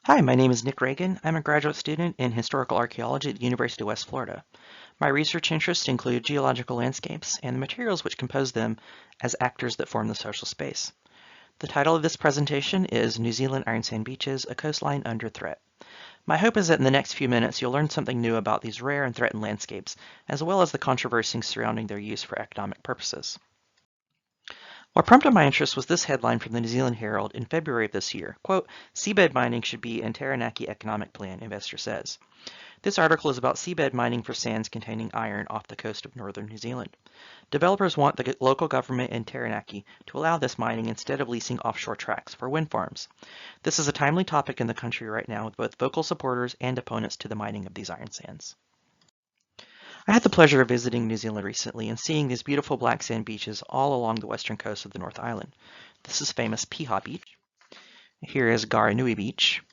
Hi, my name is NIC REAGAN. I'm a graduate student in historical archaeology at the University of West Florida. My research interests include geological landscapes and the materials which compose them as actors that form the social space. The title of this presentation is New Zealand Ironsand Beaches, a Coastline Under Threat. My hope is that in the next few minutes you'll learn something new about these rare and threatened landscapes, as well as the controversies surrounding their use for economic purposes. What prompted my interest was this headline from the New Zealand Herald in February of this year. Quote, seabed mining should be in Taranaki economic plan, investor says. This article is about seabed mining for sands containing iron off the coast of northern New Zealand. Developers want the local government in Taranaki to allow this mining instead of leasing offshore tracts for wind farms. This is a timely topic in the country right now with both vocal supporters and opponents to the mining of these iron sands. I had the pleasure of visiting New Zealand recently and seeing these beautiful black sand beaches all along the western coast of the North Island. This is famous Piha Beach. Here is Garanui Beach.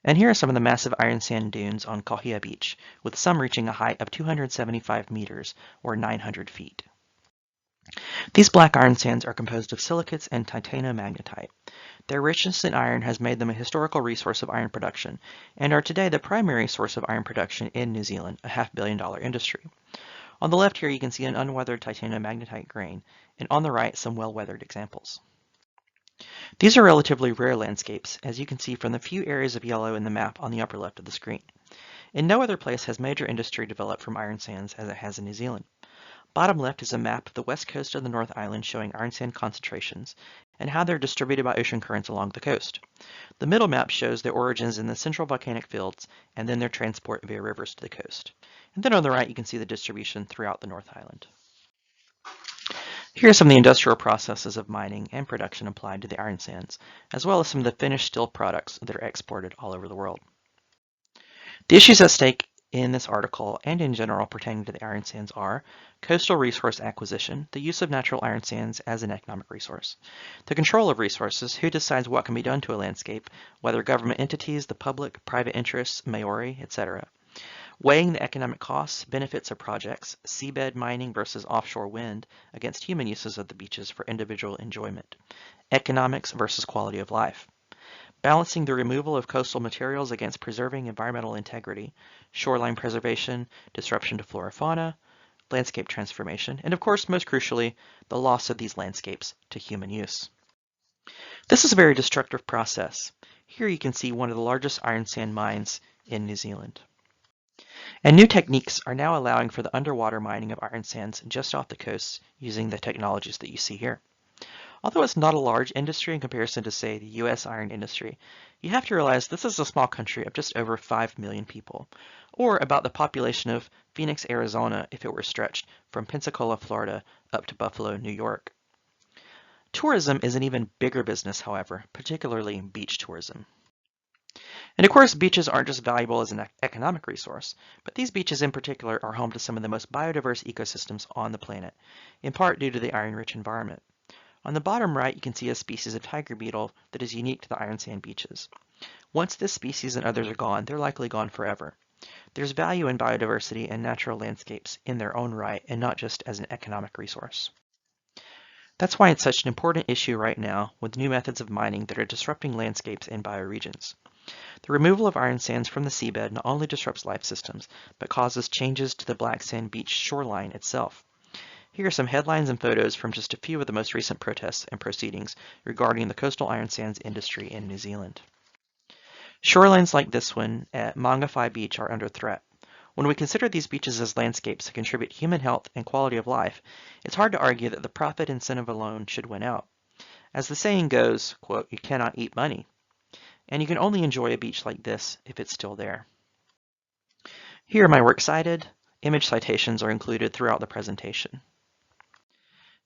And here are some of the massive iron sand dunes on Kohia Beach, with some reaching a height of 275 meters or 900 feet. These black iron sands are composed of silicates and titanomagnetite. Their richness in iron has made them a historical resource of iron production, and are today the primary source of iron production in New Zealand, a $500 million industry. On the left here you can see an unweathered titanomagnetite grain, and on the right some well-weathered examples. These are relatively rare landscapes, as you can see from the few areas of yellow in the map on the upper left of the screen. In no other place has major industry developed from iron sands as it has in New Zealand. Bottom left is a map of the west coast of the North Island showing iron sand concentrations and how they're distributed by ocean currents along the coast. The middle map shows their origins in the central volcanic fields and then their transport via rivers to the coast. And then on the right you can see the distribution throughout the North Island. Here are some of the industrial processes of mining and production applied to the iron sands, as well as some of the finished steel products that are exported all over the world. The issues at stake in this article and in general pertaining to the iron sands are coastal resource acquisition, the use of natural iron sands as an economic resource, the control of resources, who decides what can be done to a landscape, whether government entities, the public, private interests, maori, etc., weighing the economic costs, benefits of projects, seabed mining versus offshore wind against human uses of the beaches for individual enjoyment, economics versus quality of life, balancing the removal of coastal materials against preserving environmental integrity, shoreline preservation, disruption to flora fauna, landscape transformation, and of course, most crucially, the loss of these landscapes to human use. This is a very destructive process. Here you can see one of the largest iron sand mines in New Zealand. And new techniques are now allowing for the underwater mining of iron sands just off the coast using the technologies that you see here. Although it's not a large industry in comparison to, say, the US iron industry, you have to realize this is a small country of just over 5 million people, or about the population of Phoenix, Arizona if it were stretched from Pensacola, Florida up to Buffalo, New York. Tourism is an even bigger business, however, particularly beach tourism. And of course, beaches aren't just valuable as an economic resource, but these beaches in particular are home to some of the most biodiverse ecosystems on the planet, in part due to the iron-rich environment. On the bottom right, you can see a species of tiger beetle that is unique to the iron sand beaches. Once this species and others are gone, they're likely gone forever. There's value in biodiversity and natural landscapes in their own right and not just as an economic resource. That's why it's such an important issue right now with new methods of mining that are disrupting landscapes and bioregions. The removal of iron sands from the seabed not only disrupts life systems, but causes changes to the black sand beach shoreline itself. Here are some headlines and photos from just a few of the most recent protests and proceedings regarding the coastal iron sands industry in New Zealand. Shorelines like this one at Mangawhai Beach are under threat. When we consider these beaches as landscapes that contribute human health and quality of life, it's hard to argue that the profit incentive alone should win out. As the saying goes, quote, you cannot eat money. And you can only enjoy a beach like this if it's still there. Here are my works cited. Image citations are included throughout the presentation.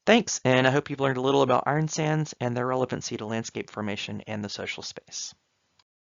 Thanks, and I hope you've learned a little about iron sands and their relevancy to landscape formation and the social space.